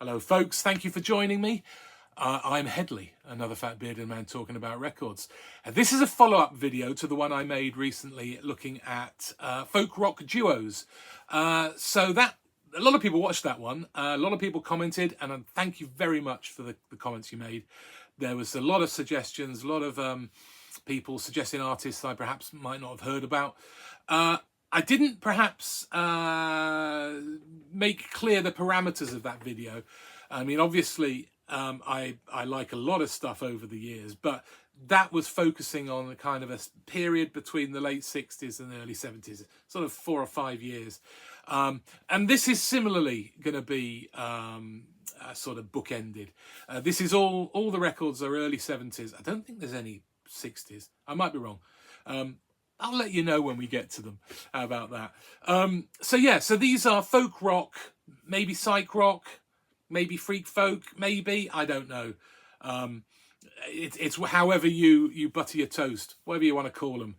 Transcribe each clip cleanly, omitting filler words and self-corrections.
Hello folks, thank you for joining me. I'm Headley, another fat bearded man talking about records. This is a follow-up video to the one I made recently looking at folk rock duos. So that a lot of people watched that one, a lot of people commented, and thank you very much for the comments you made. There was a lot of suggestions, a lot of people suggesting artists I perhaps might not have heard about. I didn't perhaps make clear the parameters of that video. I mean, obviously, I like a lot of stuff over the years, but that was focusing on a kind of a period between the late 60s and the early 70s, sort of 4 or 5 years. And this is similarly going to be sort of bookended. This is all the records are early 70s. I don't think there's any 60s. I might be wrong. I'll let you know when we get to them. How about that? So yeah, so these are folk rock, maybe psych rock, maybe freak folk, maybe, I don't know. It's however you butter your toast, whatever you want to call them.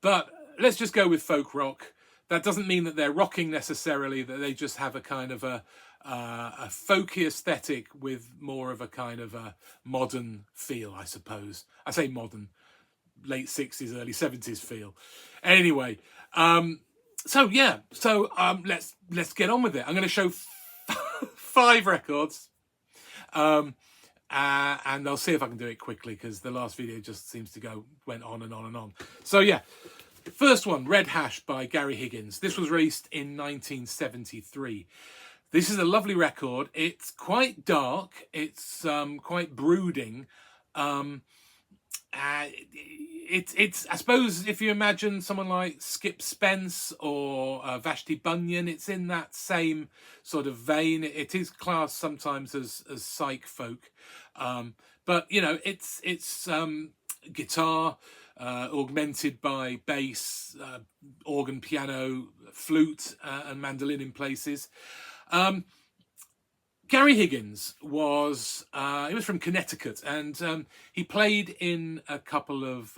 But let's just go with folk rock. That doesn't mean that they're rocking necessarily, that they just have a kind of a folky aesthetic with more of a kind of a modern feel, I suppose. I say modern, late 60s, early 70s feel. Anyway, so yeah, so let's get on with it. I'm going to show 5 records, and I'll see if I can do it quickly because the last video just seems to went on and on and on. So yeah, first one, Red Hash by Gary Higgins. This was released in 1973. This is a lovely record. It's quite dark. It's quite brooding. It's I suppose if you imagine someone like Skip Spence or Vashti Bunyan, it's in that same sort of vein. It is classed sometimes as psych folk, but you know it's guitar augmented by bass, organ, piano, flute, and mandolin in places. Gary Higgins was he was from Connecticut, and he played in a couple of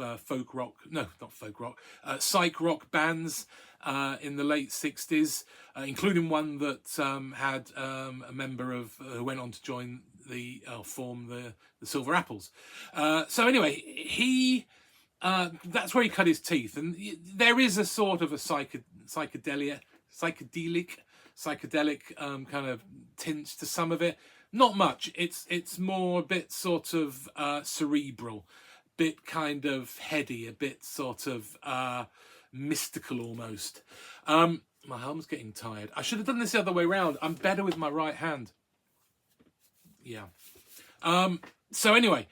psych rock bands in the late 60s, including one that had a member of who went on to join form the Silver Apples. So anyway, he that's where he cut his teeth, and there is a sort of a psychedelic kind of tinge to some of it. Not much. It's more a bit sort of cerebral, bit kind of heady, a bit sort of mystical almost. My arm's getting tired. I should have done this the other way around. I'm better with my right hand. Yeah. So anyway,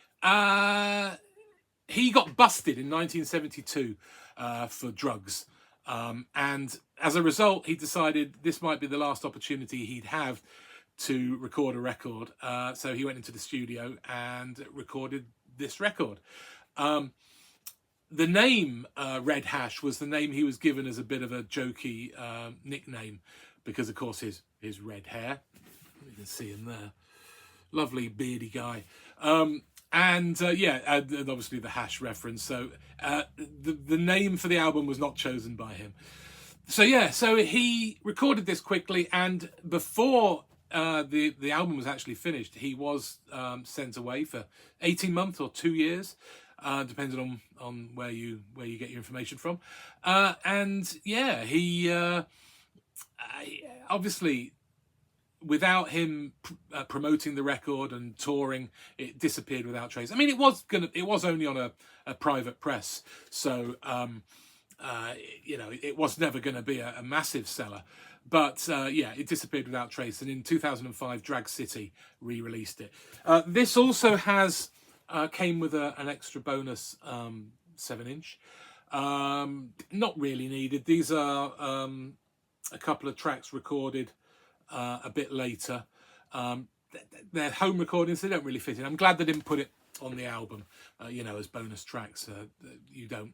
he got busted in 1972 for drugs. And as a result, he decided this might be the last opportunity he'd have to record a record. So he went into the studio and recorded this record. The name Red Hash was the name he was given as a bit of a jokey nickname because, of course, his red hair. You can see him there. Lovely beardy guy. And obviously the hash reference. So the name for the album was not chosen by him. So yeah, so he recorded this quickly, and before the album was actually finished, he was sent away for 18 months or 2 years, depending on where you get your information from. And yeah, he obviously, without him promoting the record and touring, it disappeared without trace. I mean, it was only on a private press, so it was never going to be a massive seller. But yeah, it disappeared without trace, and in 2005, Drag City re-released it. This also came with an extra bonus 7-inch. Not really needed. These are a couple of tracks recorded a bit later. They're home recordings, they don't really fit in. I'm glad they didn't put it on the album, as bonus tracks. You don't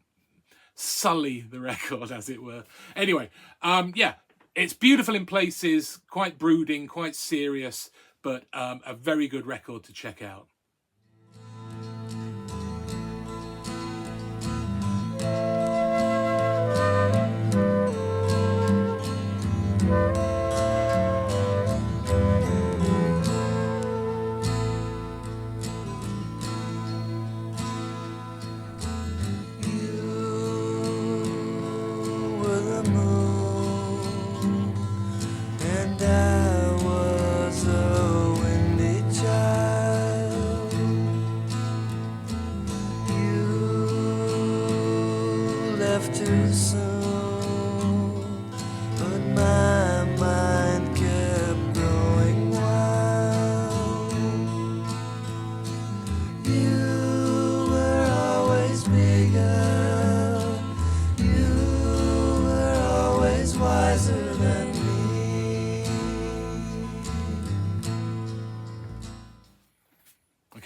sully the record, as it were. Anyway, yeah, it's beautiful in places, quite brooding, quite serious, but a very good record to check out.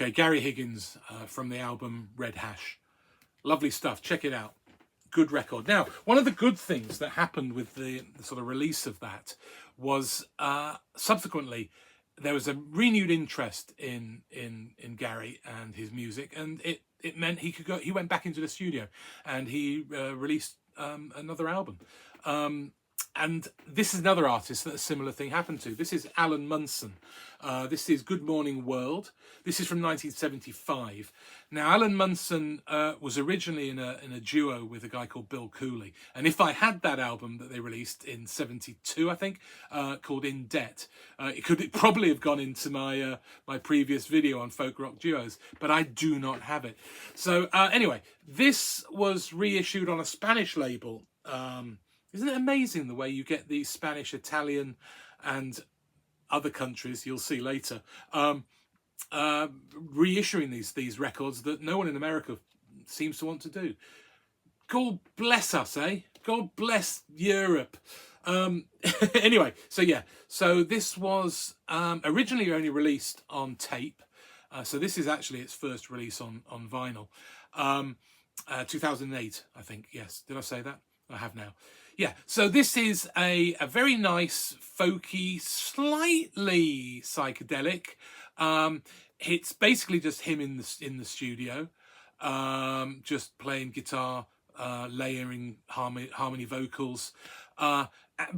Okay, Gary Higgins from the album Red Hash. Lovely stuff. Check it out. Good record. Now, one of the good things that happened with the sort of release of that was subsequently there was a renewed interest in Gary and his music, and it meant he went back into the studio and he released another album. And this is another artist that a similar thing happened to. This is Alan Munson. This is Good Morning World. This is from 1975. Now, Alan Munson was originally in a duo with a guy called Bill Cooley. And if I had that album that they released in 72, I think, called In Debt, it could probably have gone into my my previous video on folk rock duos, but I do not have it. So anyway, this was reissued on a Spanish label. Isn't it amazing the way you get these Spanish, Italian and other countries, you'll see later, reissuing these records that no one in America seems to want to do. God bless us, eh? God bless Europe. Anyway, so yeah, so this was originally only released on tape. So this is actually its first release on vinyl. 2008, I think. Yes, did I say that? I have now. Yeah, so this is a very nice, folky, slightly psychedelic. It's basically just him in the studio, just playing guitar, layering harmony vocals. But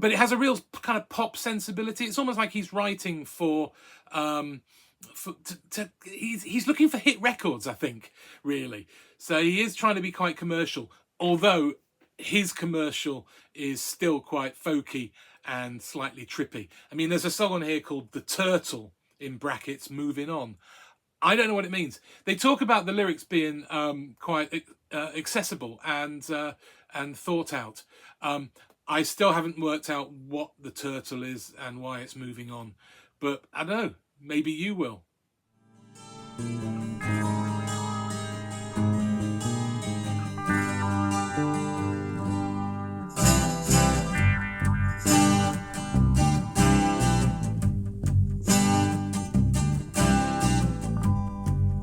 it has a real kind of pop sensibility. It's almost like he's writing he's looking for hit records, I think, really. So he is trying to be quite commercial, although his commercial is still quite folky and slightly trippy. I mean, there's a song on here called The Turtle, in brackets, Moving On. I don't know what it means. They talk about the lyrics being quite accessible and thought out. I still haven't worked out what the turtle is and why it's moving on. But I don't know, maybe you will.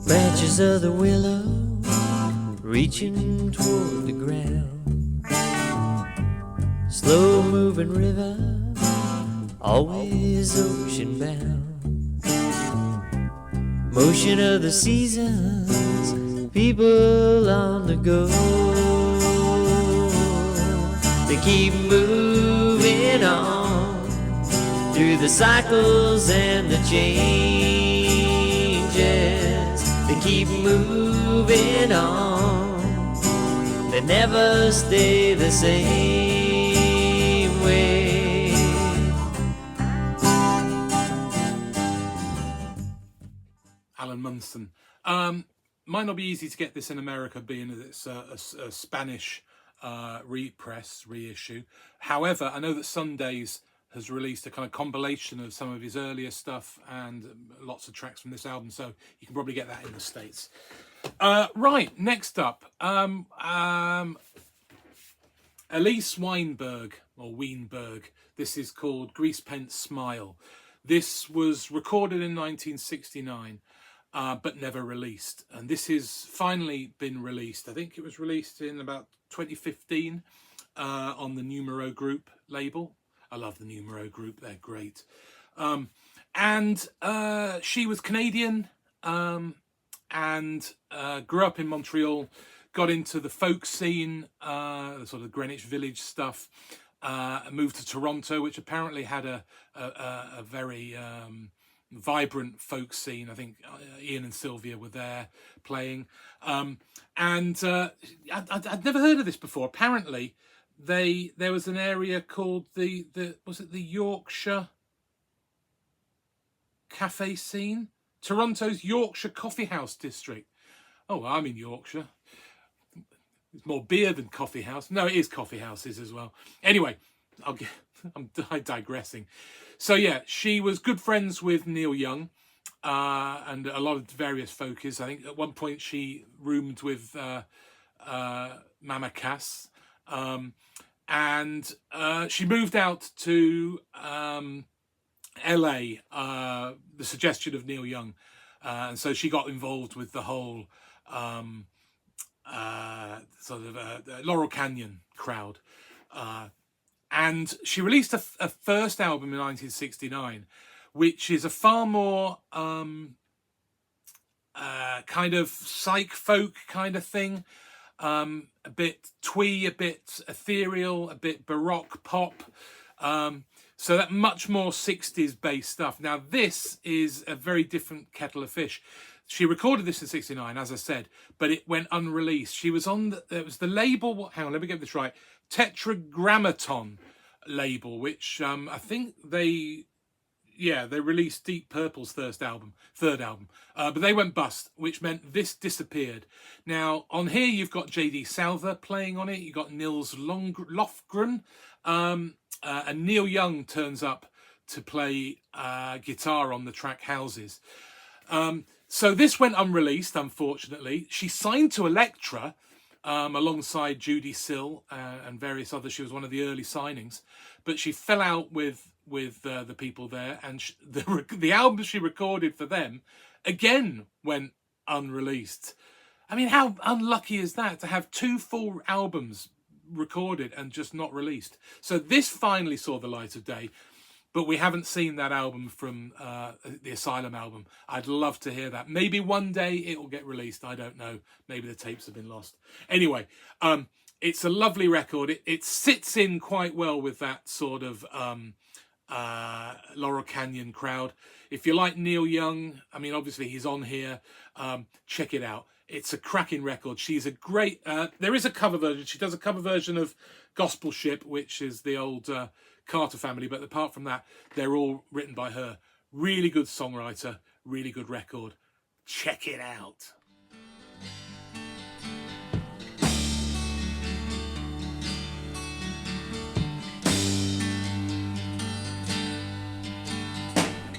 Branches of the willow reaching toward the ground. Slow moving river, always ocean bound. Motion of the seasons, people on the go. They keep moving on through the cycles and the changes. They keep moving on, they never stay the same way. Alan Munson. Might not be easy to get this in America, being that it's a Spanish reissue. However, I know that Sundays has released a kind of compilation of some of his earlier stuff and lots of tracks from this album, so you can probably get that in the States. Right, next up, Elise Weinberg, or Weinberg. This is called Grease Paint Smile. This was recorded in 1969, but never released. And this has finally been released. I think it was released in about 2015 on the Numero Group label. I love the Numero Group, they're great. And she was Canadian and grew up in Montreal, got into the folk scene, the sort of Greenwich Village stuff, moved to Toronto, which apparently had a very vibrant folk scene. I think Ian and Sylvia were there playing. And I'd never heard of this before. Apparently, there was an area called the Yorkshire cafe scene, Toronto's Yorkshire Coffee House district. Oh, I'm in Yorkshire. It's more beer than coffee house. No, it is coffee houses as well. Anyway, I'm digressing. So yeah, she was good friends with Neil Young and a lot of various folkies. I think at one point she roomed with Mama Cass. And she moved out to LA, the suggestion of Neil Young, and so she got involved with the whole Laurel Canyon crowd. And she released a first album in 1969, which is a far more kind of psych folk kind of thing. A bit twee, a bit ethereal, a bit baroque pop. So that much more 60s based stuff. Now this is a very different kettle of fish. She recorded this in 69, as I said, but it went unreleased. She was on it was the label, hang on, let me get this right, Tetragrammaton label, which I think they released Deep Purple's third album, but they went bust, which meant this disappeared. Now, on here, you've got J.D. Souther playing on it. You've got Nils Lofgren, and Neil Young turns up to play guitar on the track Houses. So this went unreleased, unfortunately. She signed to Elektra alongside Judy Sill and various others. She was one of the early signings, but she fell out with the people there, and the album she recorded for them again went unreleased. I mean, how unlucky is that to have 2 full albums recorded and just not released? So this finally saw the light of day, but we haven't seen that album from the Asylum album. I'd love to hear that. Maybe one day it will get released. I don't know. Maybe the tapes have been lost. Anyway, it's a lovely record. It sits in quite well with that sort of Laurel Canyon crowd. If you like Neil Young, I mean, obviously he's on here. Check it out. It's a cracking record. She's a great... there is a cover version. She does a cover version of Gospel Ship, which is the old Carter family. But apart from that, they're all written by her. Really good songwriter. Really good record. Check it out.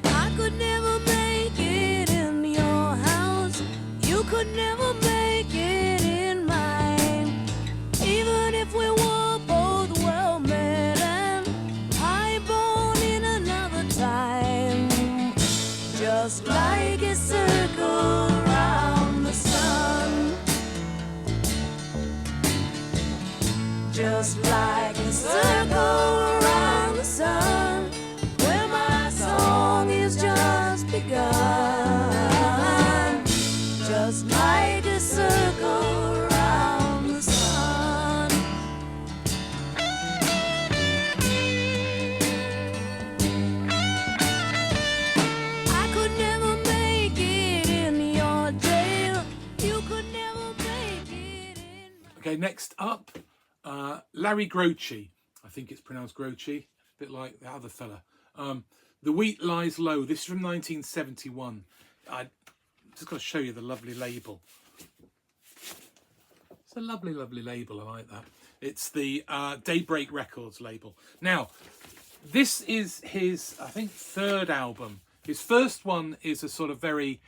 I could never make it in your house. You could never make it in mine. Even if we were both well met and high-born in another time. Just like a circle around the sun. Just like a circle around the sun. Where my song is just begun. Just like a circle around the sun. I could never make it in your jail. You could never make it in. Okay, next up, Larry Groce. I think it's pronounced Groce, a bit like the other fella. The Wheat Lies Low. This is from 1971. I just got to show you the lovely label. It's a lovely, lovely label. I like that. It's the Daybreak Records label. Now, this is his, I think, third album. His first one is a sort of very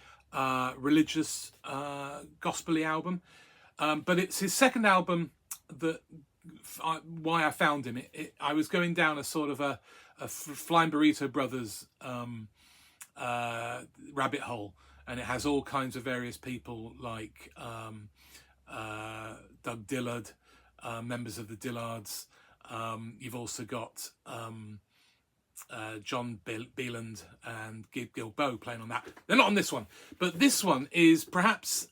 religious, gospel-y album. But it's his second album that why I found him. I was going down a sort of a Flying Burrito Brothers rabbit hole, and it has all kinds of various people like Doug Dillard, members of the Dillards. You've also got John Beeland and Gil Bow playing on that. They're not on this one, but this one is perhaps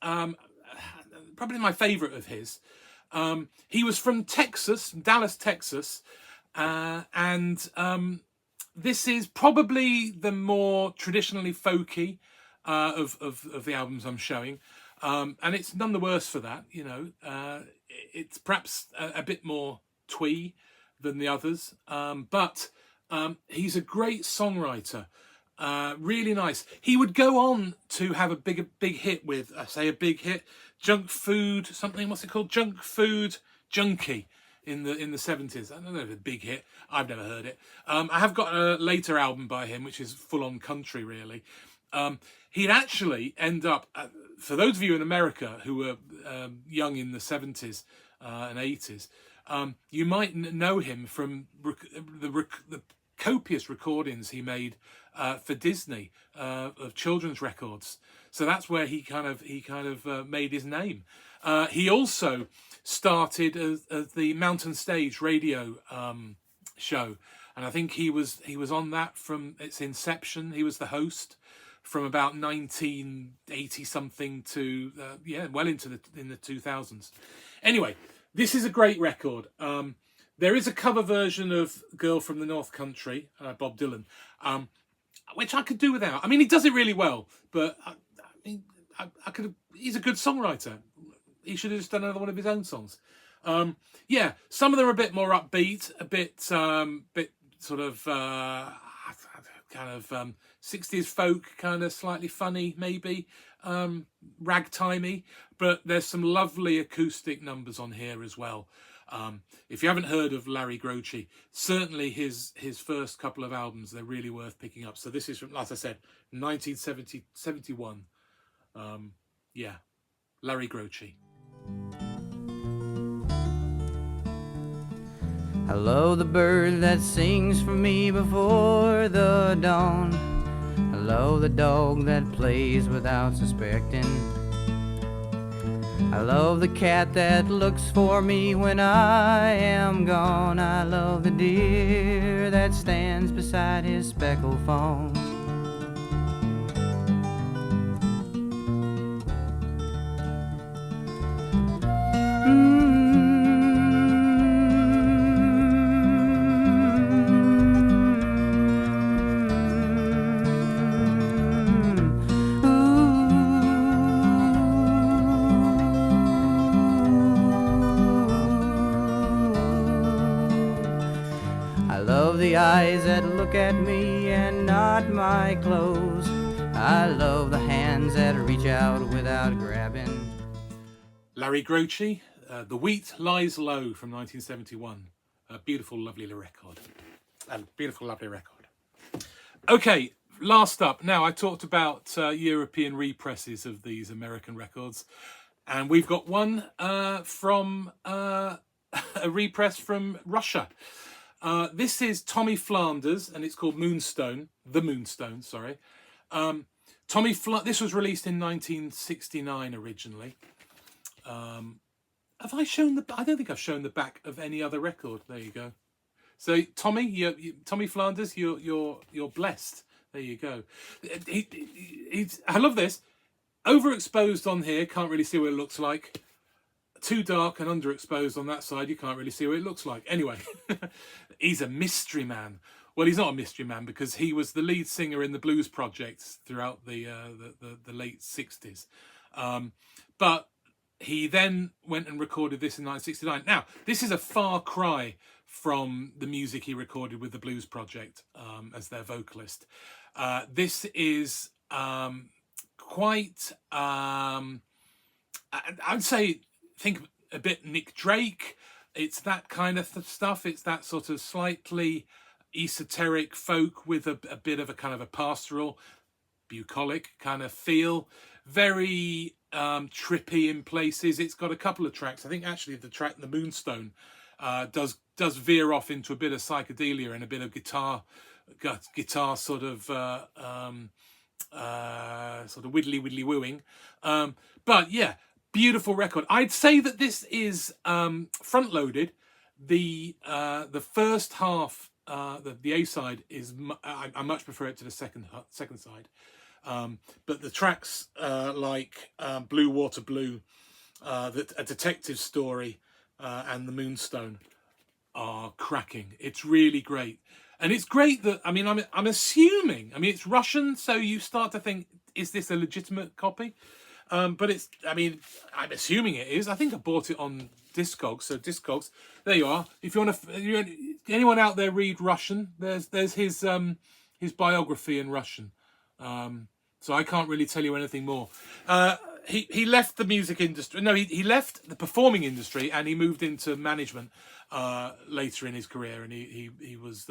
probably my favourite of his. He was from Texas, Dallas, Texas, and this is probably the more traditionally folky of the albums I'm showing, and it's none the worse for that. You know, it's perhaps a bit more twee than the others, but he's a great songwriter. Really nice. He would go on to have a big hit with, a big hit, Junk Food, something, what's it called? Junk Food Junkie in the 70s. I don't know if it's a big hit. I've never heard it. I have got a later album by him, which is full on country, really. He'd actually end up, for those of you in America who were young in the 70s and 80s, you might know him from the copious recordings he made for Disney of children's records. So that's where he kind of made his name. He also started as the Mountain Stage radio show, and I think he was on that from its inception. He was the host from about 1980 something to well into the 2000s. Anyway, this is a great record. There is a cover version of "Girl from the North Country," Bob Dylan, which I could do without. I mean, he does it really well, but I could. He's a good songwriter. He should have just done another one of his own songs. Yeah, some of them are a bit more upbeat, a bit sort of kind of 60s folk, kind of slightly funny, maybe ragtimey. But there's some lovely acoustic numbers on here as well. If you haven't heard of Larry Groce, certainly his first couple of albums, they're really worth picking up. So this is from, as I said, 1971. Yeah, Larry Groce. Hello, the bird that sings for me before the dawn. Hello, the dog that plays without suspecting. I love the cat that looks for me when I am gone. I love the deer that stands beside his speckled fawn. The eyes that look at me and not my clothes. I love the hands that reach out without grabbing. Larry Groce, The Wheat Lies Low from 1971. A beautiful, lovely record. Beautiful, lovely record. Okay, last up. Now, I talked about European represses of these American records. And we've got one from a repress from Russia. This is Tommy Flanders, and it's called Moonstone. The Moonstone, sorry. This was released in 1969 originally. Have I shown the? I don't think I've shown the back of any other record. There you go. So Tommy, Tommy Flanders, you're blessed. There you go. I love this. Overexposed on here, can't really see what it looks like. Too dark and underexposed on that side, you can't really see what it looks like. Anyway, he's a mystery man. Well, he's not a mystery man because he was the lead singer in the Blues Project throughout the late 60s. But he then went and recorded this in 1969. Now, this is a far cry from the music he recorded with the Blues Project as their vocalist. This is quite, I'd say, think a bit Nick Drake. It's that kind of stuff. It's that sort of slightly esoteric folk with a bit of a kind of a pastoral, bucolic kind of feel. Very trippy in places. It's got a couple of tracks. I think actually the track The Moonstone does veer off into a bit of psychedelia and a bit of guitar sort of widdly wooing. But yeah, beautiful record. I'd say that this is front loaded. The first half, the A side is I much prefer it to the second side. But the tracks like Blue Water Blue, a detective story, and The Moonstone are cracking. It's really great, and it's great that I'm assuming. I mean, it's Russian, so you start to think, is this a legitimate copy? But it's, I'm assuming it is. I think I bought it on Discogs. So Discogs, there you are. If you want to, anyone out there read Russian, there's his biography in Russian. So I can't really tell you anything more. He left the music industry. No, he left the performing industry and he moved into management later in his career, and he was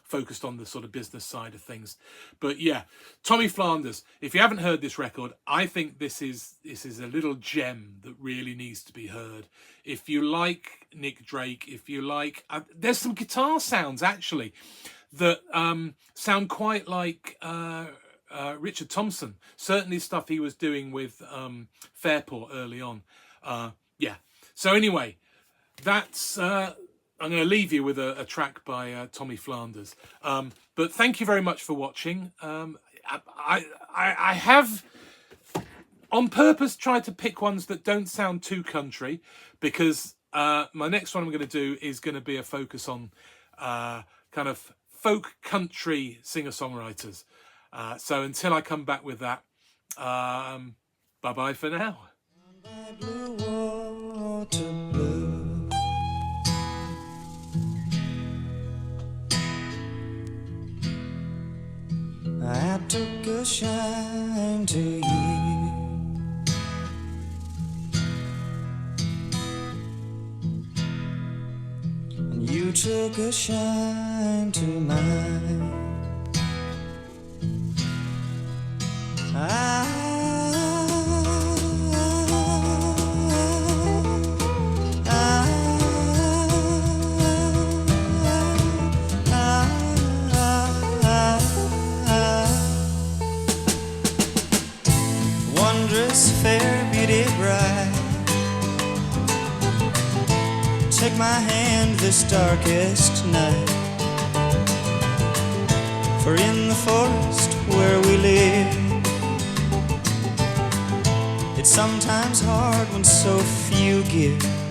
focused on the sort of business side of things. But yeah, Tommy Flanders. If you haven't heard this record, I think this is a little gem that really needs to be heard. If you like Nick Drake, if you like, there's some guitar sounds actually that sound quite like Richard Thompson. Certainly stuff he was doing with Fairport early on. Yeah. So anyway, that's... I'm going to leave you with a track by Tommy Flanders. But thank you very much for watching. I have, on purpose, tried to pick ones that don't sound too country, because my next one I'm going to do is going to be a focus on kind of folk country singer-songwriters. So until I come back with that, bye-bye for now. Blue water blue. I took a shine to you, and you took a shine to mine. Wondrous fair beauty bright, take my hand this darkest night, for in the forest where we live, it's sometimes hard when so few give.